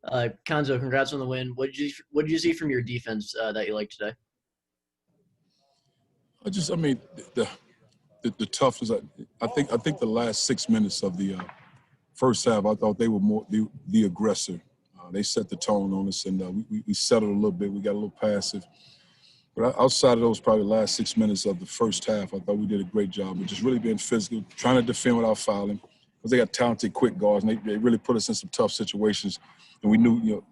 Konzo, congrats on the win. What did you see from your defense that you liked today? The toughness. I think the last 6 minutes of the first half, I thought they were more the aggressor. They set the tone on us, and we settled a little bit. We got a little passive. But outside of those probably last 6 minutes of the first half, I thought we did a great job of just really being physical, trying to defend without fouling, because they got talented, quick guards, and they really put us in some tough situations. And we knew,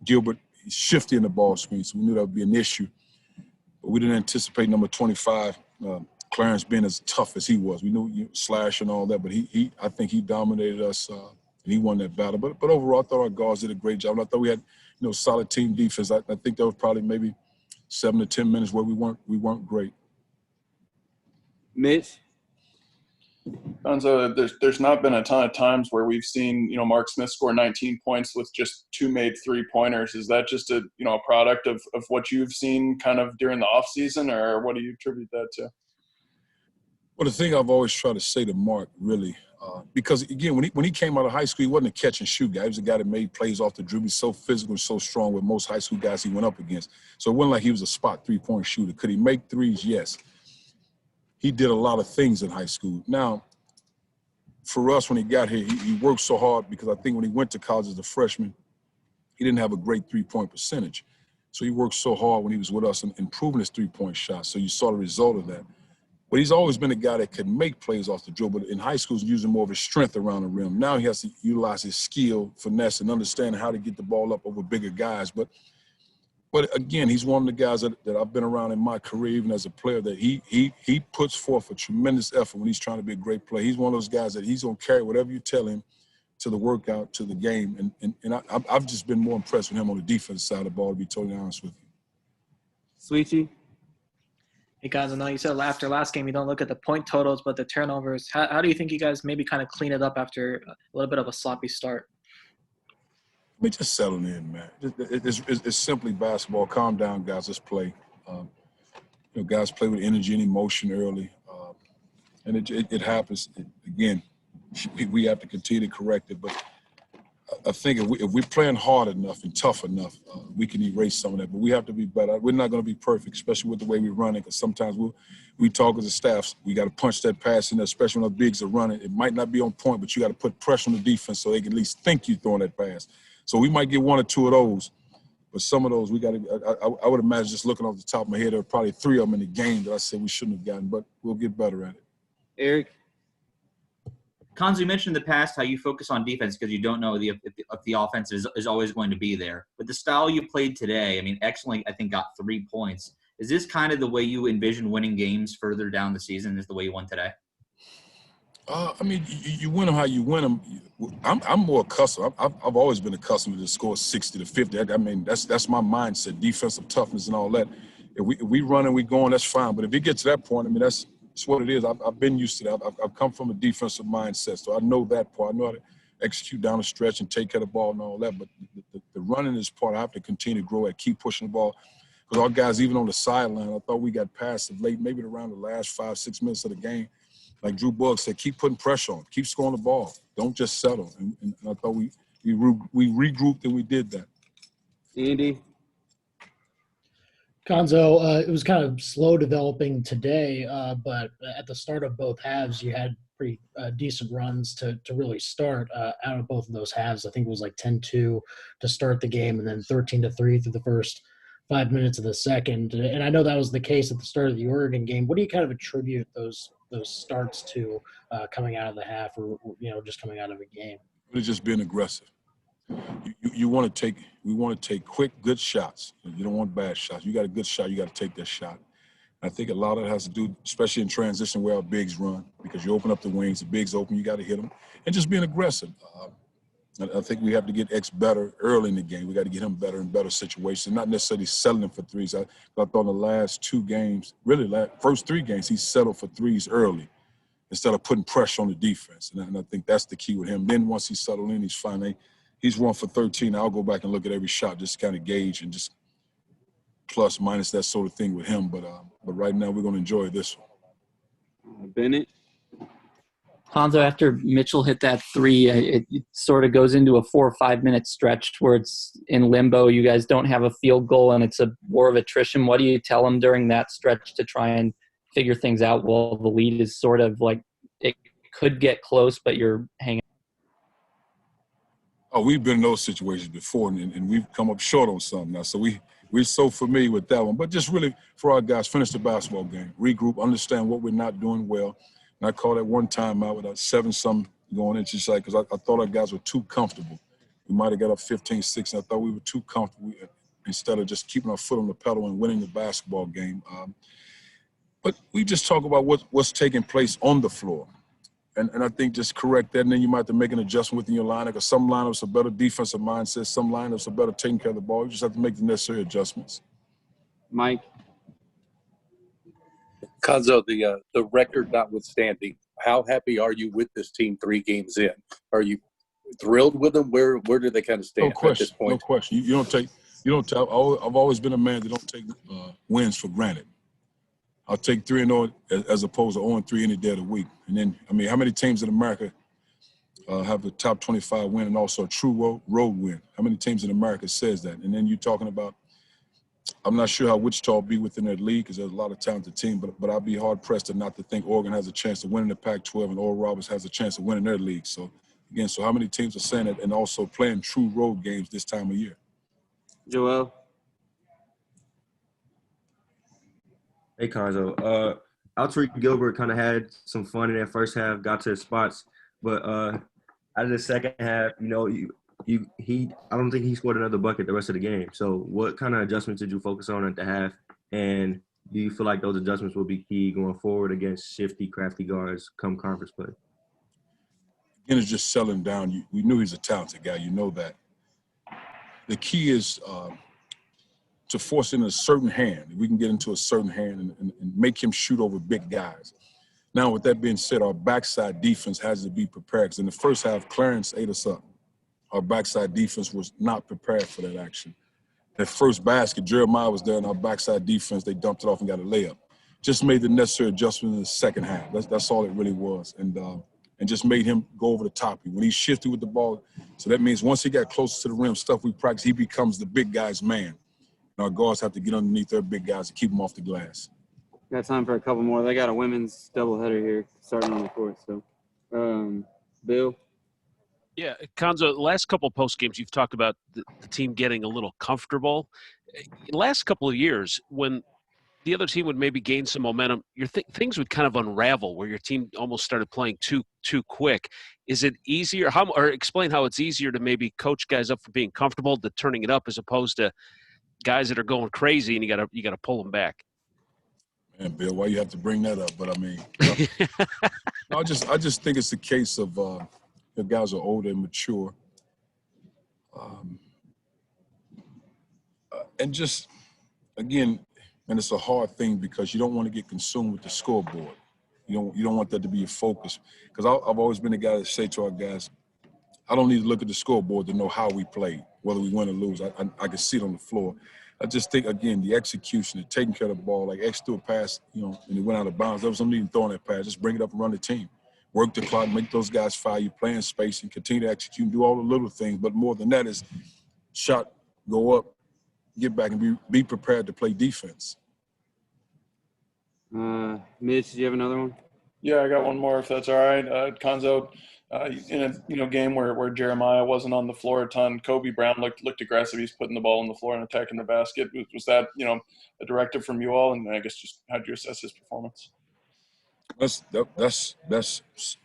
Gilbert, he's shifty in the ball screen, so we knew that would be an issue. But we didn't anticipate number 25, Clarence, being as tough as he was. We knew slash and all that, but I think he dominated us, and he won that battle. But overall, I thought our guards did a great job. And I thought we had, solid team defense. I think there was probably maybe 7 to 10 minutes where we weren't great. Mitch? Gonzo, there's not been a ton of times where we've seen, Mark Smith score 19 points with just 2 made 3-pointers. Is that just a product of what you've seen kind of during the offseason, or what do you attribute that to? Well, the thing I've always tried to say to Mark, really, because, again, when he came out of high school, he wasn't a catch-and-shoot guy. He was a guy that made plays off the dribble. He's so physical and so strong with most high school guys he went up against. So it wasn't like he was a spot three-point shooter. Could he make threes? Yes. He did a lot of things in high school. Now, for us, when he got here, he worked so hard because I think when he went to college as a freshman, he didn't have a great three-point percentage. So he worked so hard when he was with us in improving his three-point shot. So you saw the result of that. But he's always been a guy that could make plays off the dribble. But in high school, he's using more of his strength around the rim. Now he has to utilize his skill, finesse, and understand how to get the ball up over bigger guys. But again, he's one of the guys that I've been around in my career, even as a player, that he puts forth a tremendous effort when he's trying to be a great player. He's one of those guys that he's going to carry whatever you tell him to the workout, to the game. And I've just been more impressed with him on the defensive side of the ball, to be totally honest with you. Sweetie? Hey, guys, I know you said after last game you don't look at the point totals but the turnovers. How do you think you guys maybe kind of clean it up after a little bit of a sloppy start? We just settling in, man. It's simply basketball. Calm down, guys. Let's play. Guys play with energy and emotion early, and it happens. Again, we have to continue to correct it. But I think if we're playing hard enough and tough enough, we can erase some of that. But we have to be better. We're not going to be perfect, especially with the way we run it, because sometimes we talk as a staff. We got to punch that pass in there, especially when our bigs are running. It might not be on point, but you got to put pressure on the defense so they can at least think you're throwing that pass. So we might get 1 or 2 of those, but some of those we got to. I would imagine, just looking off the top of my head, there are probably 3 of them in the game that I said we shouldn't have gotten, but we'll get better at it. Eric? Konzo, you mentioned in the past how you focus on defense because you don't know if the offense is always going to be there. But the style you played today, excellently, I think, got 3 points. Is this kind of the way you envision winning games further down the season, is the way you won today? You win them how you win them. I'm more accustomed. I've always been accustomed to score 60 to 50. That's my mindset, defensive toughness and all that. If we run and we going, that's fine. But if you get to that point, that's what it is. I've been used to that. I've come from a defensive mindset, so I know that part. I know how to execute down the stretch and take care of the ball and all that. But the running is part I have to continue to grow at, keep pushing the ball. Because our guys, even on the sideline, I thought we got passive late, maybe around the last 5-6 minutes of the game. Like Drew Bugg said, keep putting pressure on, keep scoring the ball. Don't just settle. And I thought we regrouped and we did that. Andy? Konzo, it was kind of slow developing today, but at the start of both halves, you had pretty decent runs to really start out of both of those halves. I think it was like 10-2 to start the game and then 13-3 through the first 5 minutes of the second. And I know that was the case at the start of the Oregon game. What do you kind of attribute those starts to coming out of the half or just coming out of a game? Really just being aggressive. We want to take quick, good shots. You don't want bad shots. You got a good shot, you got to take that shot. And I think a lot of it has to do, especially in transition where our bigs run, because you open up the wings, the bigs open, you got to hit them. And just being aggressive. I think we have to get X better early in the game. We got to get him better in better situations, not necessarily settling for threes. I thought in the last 2 games, really first 3 games, he settled for threes early instead of putting pressure on the defense. And I think that's the key with him. Then once he's settled in, he's fine. He's 1 for 13. I'll go back and look at every shot, just kind of gauge and just plus, minus, that sort of thing with him. But right now we're going to enjoy this one. Bennett? Hanzo, after Mitchell hit that three, it sort of goes into a 4 or 5 minute stretch where it's in limbo. You guys don't have a field goal, and it's a war of attrition. What do you tell them during that stretch to try and figure things out while the lead is sort of like it could get close, but you're hanging? Oh, we've been in those situations before, and we've come up short on something now. So we're so familiar with that one. But just really, for our guys, finish the basketball game, regroup, understand what we're not doing well. And I called that one time out with a 7-something going in, just like, because I thought our guys were too comfortable. We might have got up 15-6, and I thought we were too comfortable instead of just keeping our foot on the pedal and winning the basketball game. But we just talk about what's taking place on the floor. And I think just correct that, and then you might have to make an adjustment within your lineup, because some lineups are better defensive mindset, some lineups are better taking care of the ball. You just have to make the necessary adjustments. Mike. Conzo, the record notwithstanding, how happy are you with this team 3 games in? Are you thrilled with them? Where do they kind of stand at this point? No question. You don't take. I've always been a man that don't take wins for granted. I'll take 3-0 as opposed to 0-3 any day of the week. And then, I mean, how many teams in America have the top 25 win and also a true road win? How many teams in America says that? And then you're talking about, I'm not sure how Wichita will be within their league because there's a lot of talented teams, but I'd be hard-pressed to not to think Oregon has a chance to win in the Pac-12 and Oral Roberts has a chance to win in their league. So, again, how many teams are saying that and also playing true road games this time of year? Joel. Hey, Conzo. Alterique Gilbert kind of had some fun in that first half, got to his spots, but out of the second half, I don't think he scored another bucket the rest of the game. So, what kind of adjustments did you focus on at the half, and do you feel like those adjustments will be key going forward against shifty, crafty guards come conference play? Again, it's just selling down. We knew he's a talented guy. You know that. The key is to force in a certain hand. We can get into a certain hand and make him shoot over big guys. Now, with that being said, our backside defense has to be prepared. Because in the first half, Clarence ate us up. Our backside defense was not prepared for that action. That first basket, Jeremiah was there, and our backside defense, they dumped it off and got a layup. Just made the necessary adjustment in the second half. That's all it really was. And just made him go over the top. When he shifted with the ball, so that means once he got closer to the rim, stuff we practice, he becomes the big guy's man. And our guards have to get underneath their big guys to keep them off the glass. Got time for a couple more. They got a women's doubleheader here starting on the court. So, Bill? Yeah, Conzo, the last couple of post games, you've talked about the team getting a little comfortable. Last couple of years, when the other team would maybe gain some momentum, things would kind of unravel where your team almost started playing too quick. Is it easier? Or explain how it's easier to maybe coach guys up for being comfortable to turning it up as opposed to guys that are going crazy and you gotta pull them back. Man, Bill, why you have to bring that up? But I mean, I just think it's a case of the guys are older and mature, and just again, and it's a hard thing because you don't want to get consumed with the scoreboard. You don't want that to be your focus. Because I've always been the guy to say to our guys, I don't need to look at the scoreboard to know how we played, whether we win or lose. I can see it on the floor. I just think, again, the execution, the taking care of the ball, like X threw a pass, and it went out of bounds. There was no need in throwing that pass. Just bring it up and run the team. Work the clock, make those guys foul you, play in space, and continue to execute and do all the little things. But more than that is shot, go up, get back, and be prepared to play defense. Mitch, do you have another one? Yeah, I got one more if that's all right. Conzo, in a game where Jeremiah wasn't on the floor a ton, Kobe Brown looked aggressive. He's putting the ball on the floor and attacking the basket. Was that a directive from you all? And I guess just how did you assess his performance? And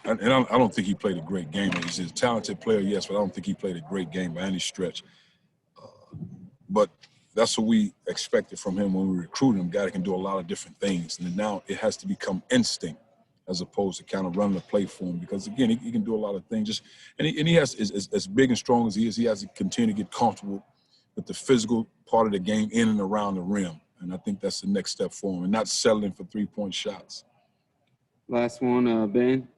I don't think he played a great game. He's a talented player, yes, but I don't think he played a great game by any stretch. But that's what we expected from him when we recruited him. A guy that can do a lot of different things. And now it has to become instinct as opposed to kind of running the play for him. Because, again, he can do a lot of things. And he has, as big and strong as he is, he has to continue to get comfortable with the physical part of the game in and around the rim. And I think that's the next step for him, and not settling for three-point shots. Last one, Ben.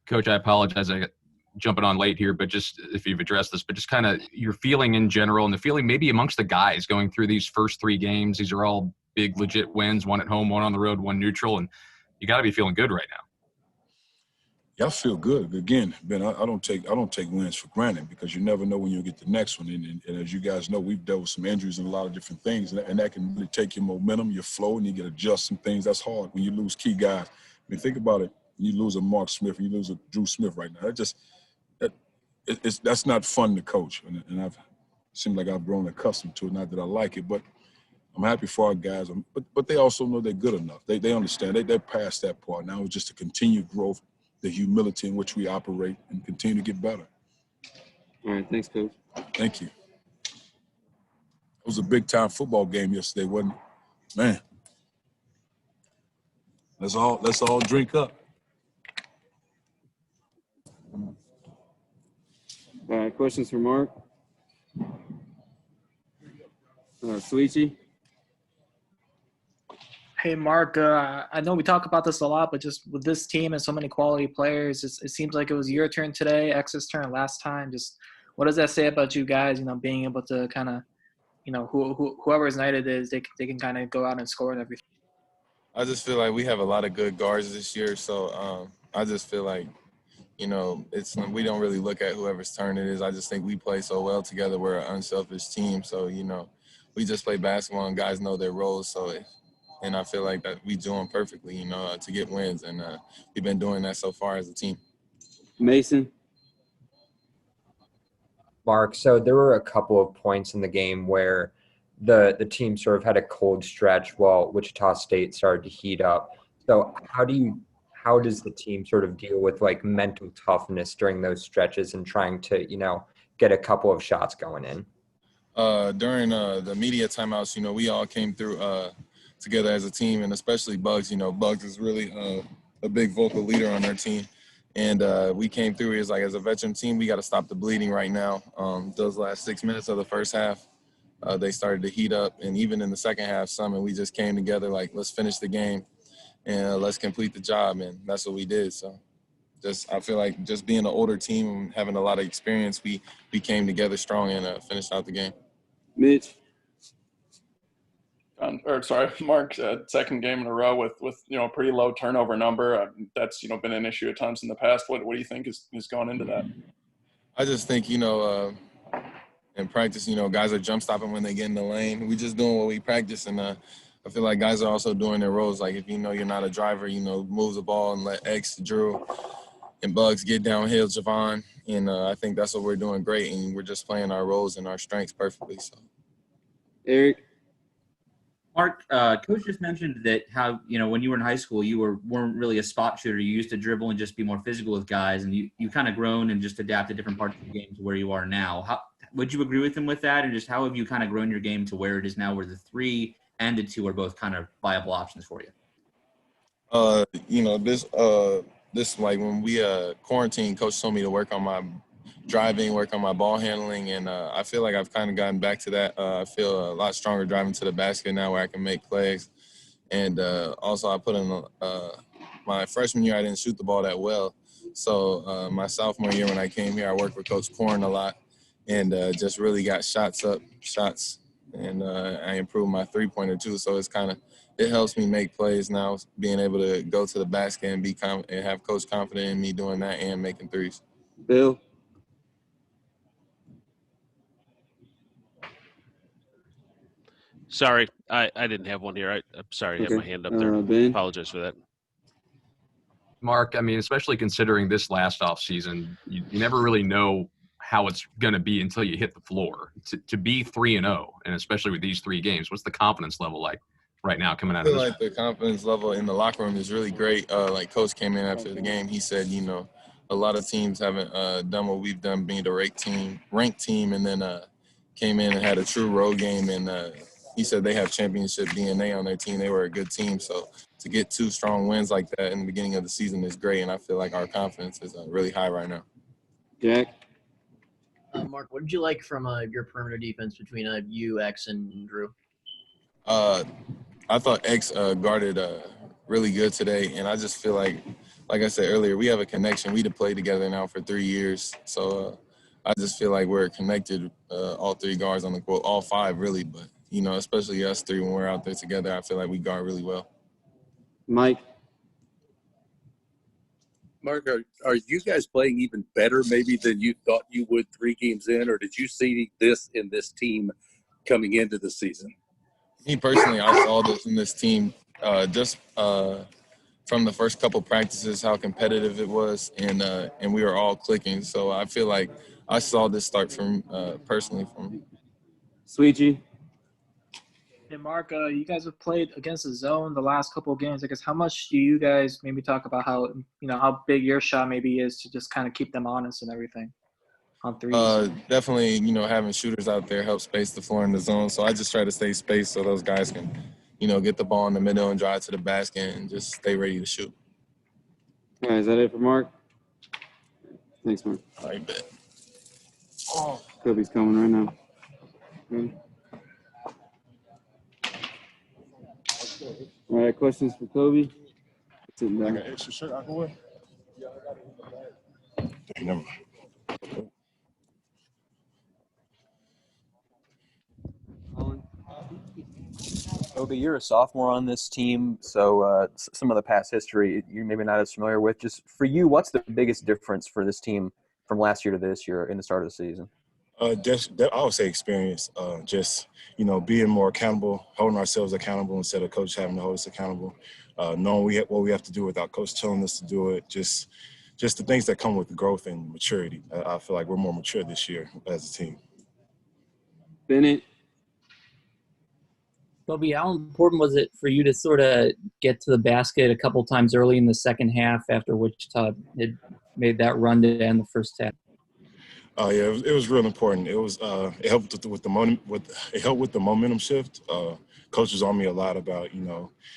Coach, I apologize. I got jumping on late here, but just if you've addressed this, but just kind of your feeling in general and the feeling maybe amongst the guys going through these first 3 games. These are all big, legit wins, one at home, one on the road, one neutral, and you got to be feeling good right now. Yeah, I feel good. Again, Ben, I don't take wins for granted because you never know when you'll get the next one. And as you guys know, we've dealt with some injuries and a lot of different things, and that can really take your momentum, your flow, and you get to adjust some things. That's hard when you lose key guys. I mean, think about it. You lose a Mark Smith, you lose a Drew Smith right now. That's not fun to coach, and I've seemed like I've grown accustomed to it. Not that I like it, but I'm happy for our guys. But they also know they're good enough. They understand. They're past that part. Now it's just to continue growth, the humility in which we operate, and continue to get better. All right, thanks, Coach. Thank you. It was a big-time football game yesterday, wasn't it? Man, let's all drink up. All right, questions for Mark? Sweetie? Hey, Mark, I know we talk about this a lot, but just with this team and so many quality players, it seems like it was your turn today, X's turn last time. Just what does that say about you guys, being able to kind of, whoever's night it is, they can kind of go out and score and everything? I just feel like we have a lot of good guards this year, so I just feel like, we don't really look at whoever's turn it is. I just think we play so well together. We're an unselfish team, so, we just play basketball and guys know their roles, and I feel like that we do them perfectly, to get wins. And we've been doing that so far as a team. Mason? Mark, so there were a couple of points in the game where the team sort of had a cold stretch while Wichita State started to heat up. So how does the team sort of deal with mental toughness during those stretches and trying to, get a couple of shots going in? During the media timeouts, we all came through together as a team, and especially Bugs. Bugs is really a big vocal leader on our team. And we came through as a veteran team, we got to stop the bleeding right now. Those last 6 minutes of the first half, they started to heat up. And even in the second half, and we just came together let's finish the game and let's complete the job. And that's what we did. So I feel like just being an older team and having a lot of experience, we came together strong and finished out the game. Mitch? Mark, second game in a row with a pretty low turnover number. That's been an issue at times in the past. What do you think is going into that? I just think in practice, guys are jump stopping when they get in the lane. We just doing what we practice, and I feel like guys are also doing their roles. Like if you're not a driver, move the ball and let X, Drew, and Bugs get downhill, Javon, and I think that's what we're doing great, and we're just playing our roles and our strengths perfectly. So, Eric? Mark, Coach just mentioned that how, when you were in high school, you weren't really a spot shooter. You used to dribble and just be more physical with guys, and you kind of grown and just adapted different parts of the game to where you are now. How would you agree with him with that, and just how have you kind of grown your game to where it is now, where the 3 and the 2 are both kind of viable options for you? This when we quarantined, Coach told me to work on my driving, work on my ball handling, and I feel like I've kind of gotten back to that. I feel a lot stronger driving to the basket now where I can make plays. And also I put in my freshman year, I didn't shoot the ball that well. So my sophomore year when I came here, I worked with Coach Corn a lot and just really got shots, and I improved my three-pointer too. So it helps me make plays now, being able to go to the basket and have Coach confident in me doing that and making threes. Bill? Sorry, I didn't have one here. I'm sorry, I had my hand up there. Ben? Apologize for that. Mark, I mean, especially considering this last offseason, you never really know how it's going to be until you hit the floor. To be 3-0, and especially with these 3 games, what's the confidence level like right now coming out of this? I feel like the confidence level in the locker room is really great. Like Coach came in after the game, he said, a lot of teams haven't done what we've done, being a ranked team, and then came in and had a true road game, and he said they have championship DNA on their team. They were a good team. So to get 2 strong wins like that in the beginning of the season is great, and I feel like our confidence is really high right now. Jack? Mark, what did you like from your perimeter defense between you, X, and Drew? I thought X guarded really good today, and I just feel like I said earlier, we have a connection. We've played together now for 3 years. So I just feel like we're connected, all 3 guards on the court, all 5 really, but especially us 3 when we're out there together, I feel like we guard really well. Mike? Mark, are you guys playing even better maybe than you thought you would 3 games in, or did you see this in this team coming into the season? Me personally, I saw this in this team just from the first couple practices, how competitive it was, and we were all clicking. So I feel like I saw this start from personally from. Sweetie. Hey, Mark, you guys have played against the zone the last couple of games. I guess how much do you guys maybe talk about how big your shot maybe is to just kind of keep them honest and everything on threes? Definitely, having shooters out there helps space the floor in the zone. So I just try to stay spaced so those guys can, get the ball in the middle and drive to the basket and just stay ready to shoot. All right, is that it for Mark? Thanks, Mark. All right, bet. Oh. Kobe's coming right now. Okay. All right, questions for Kobe? Sitting down. Like an extra shirt I can wear? Never mind. Kobe, you're a sophomore on this team, so some of the past history you're maybe not as familiar with. Just for you, what's the biggest difference for this team from last year to this year in the start of the season? I would say experience. Just being more accountable, holding ourselves accountable instead of coach having to hold us accountable. Knowing what we have to do without coach telling us to do it. Just the things that come with growth and maturity. I feel like we're more mature this year as a team. Bennett. Kobe, how important was it for you to sort of get to the basket a couple times early in the second half after Wichita had made that run to end the first half? Yeah, it was real important. It was it helped with the momentum shift. Coach was on me a lot about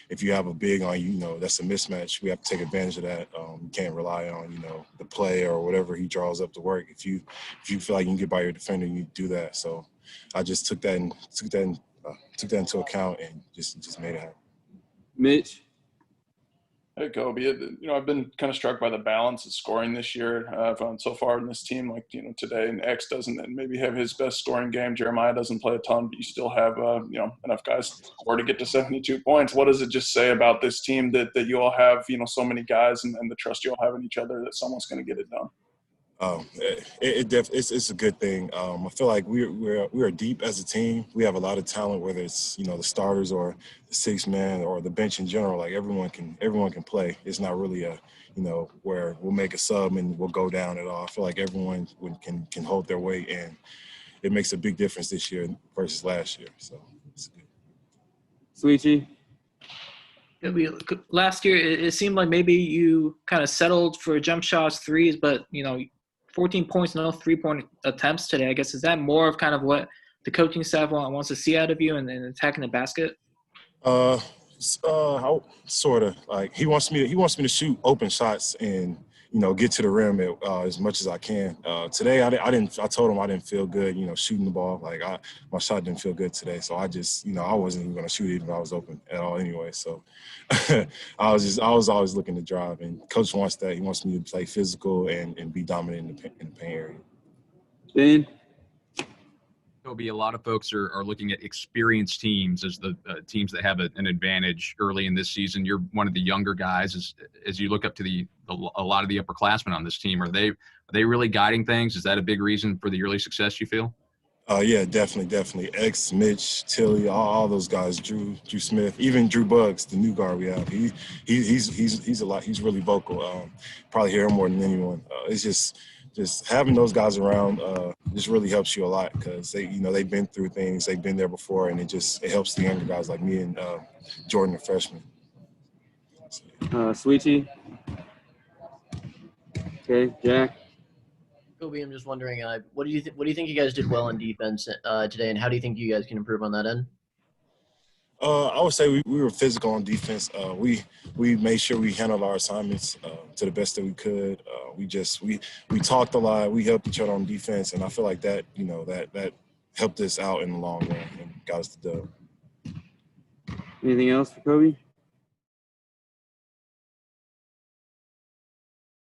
if you have a big on you, that's a mismatch. We have to take advantage of that. You can't rely on the play or whatever he draws up to work. If you feel like you can get by your defender, you do that. So I just took that into account and just made it happen. Mitch. Hey, Kobe. I've been kind of struck by the balance of scoring this year so far in this team. Like, today, and X doesn't maybe have his best scoring game. Jeremiah doesn't play a ton, but you still have, enough guys to score to get to 72 points. What does it just say about this team that you all have, so many guys and the trust you all have in each other that someone's going to get it done? It's a good thing. I feel like we are deep as a team. We have a lot of talent, whether it's the starters or the 6 man or the bench in general. Like everyone can play. It's not really a where we'll make a sub and we'll go down at all. I feel like everyone can hold their weight, and it makes a big difference this year versus last year. So it's good. Sweetie. Last year, it seemed like maybe you kind of settled for jump shots, threes, but 14 points, no 3-point attempts today. I guess, is that more of kind of what the coaching staff wants to see out of you and attacking the basket? Sort of. Like he wants me to shoot open shots and get to the rim as much as I can. Today I told him I didn't feel good, shooting the ball. Like my shot didn't feel good today, so I just I wasn't even gonna shoot even if I was open at all anyway. So I was always looking to drive, and coach wants that. He wants me to play physical and be dominant in the paint area. Ben. Kobe, a lot of folks are looking at experienced teams as the teams that have an advantage early in this season. You're one of the younger guys. As you look up to a lot of the upperclassmen on this team, are they really guiding things? Is that a big reason for the early success you feel? Yeah, definitely. X, Mitch, Tilly, all those guys, Drew Smith, even Drew Buggs, the new guard we have. He's a lot. He's really vocal. Probably hear him more than anyone. It's just having those guys around just really helps you a lot because they've been through things, they've been there before, and it helps the younger guys like me and Jordan, the freshman. Sweetie. Okay, Jack. Kobe, I'm just wondering, what do you think you guys did well in defense today, and how do you think you guys can improve on that end? I would say we were physical on defense. We made sure we handled our assignments to the best that we could. We talked a lot. We helped each other on defense, and I feel like that that helped us out in the long run and got us the dub. Anything else for Kobe?